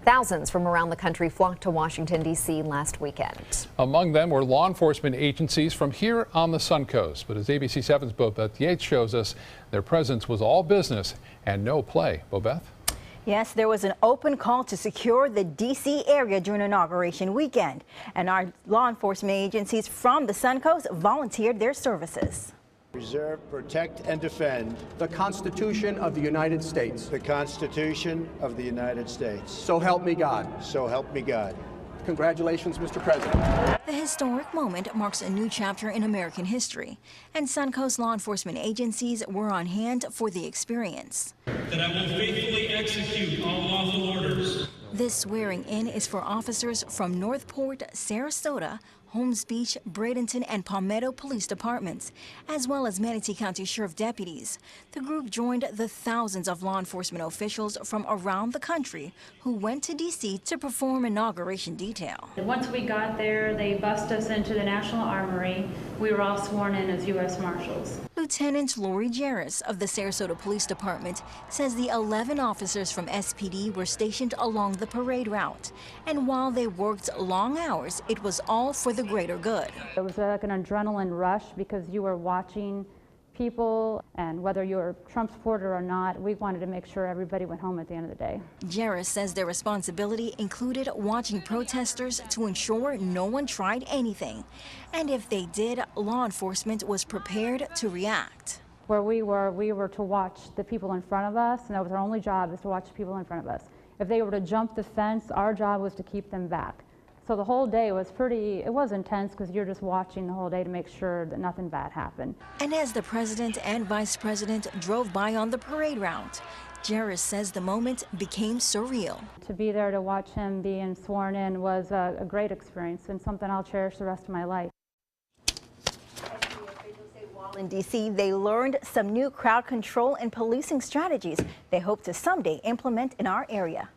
Thousands from around the country flocked to Washington, D.C. last weekend. Among them were law enforcement agencies from here on the Suncoast. But as ABC 7's Bobeth Yates shows us, their presence was all business and no play. Bobeth? Yes, there was an open call to secure the D.C. area during inauguration weekend, and our law enforcement agencies from the Suncoast volunteered their services. Preserve, protect, and defend the Constitution of the United States. The Constitution of the United States. So help me God. So help me God. Congratulations, Mr. President. The historic moment marks a new chapter in American history, and Suncoast law enforcement agencies were on hand for the experience. That I will faithfully execute all lawful orders. This swearing in is for officers from Northport, Sarasota, Holmes Beach, Bradenton, and Palmetto police departments, as well as Manatee County Sheriff deputies. The group joined the thousands of law enforcement officials from around the country who went to D.C. to perform inauguration detail. Once we got there, they bussed us into the National Armory. We were all sworn in as U.S. Marshals. Lieutenant Lori Jarris of the Sarasota Police Department says the 11 officers from SPD were stationed along the parade route. And while they worked long hours, it was all for the greater good. It was like an adrenaline rush because you were watching people, and whether you're a Trump supporter or not, we wanted to make sure everybody went home at the end of the day. Jarris says their responsibility included watching protesters to ensure no one tried anything. And if they did, law enforcement was prepared to react. Where we were to watch the people in front of us, and that was our only job, is to watch the people in front of us. If they were to jump the fence, our job was to keep them back. So the whole day was it was intense because you're just watching the whole day to make sure that nothing bad happened. And as the president and vice president drove by on the parade route, Jarris says the moment became surreal. To be there to watch him being sworn in was a great experience and something I'll cherish the rest of my life. While in D.C., they learned some new crowd control and policing strategies they hope to someday implement in our area.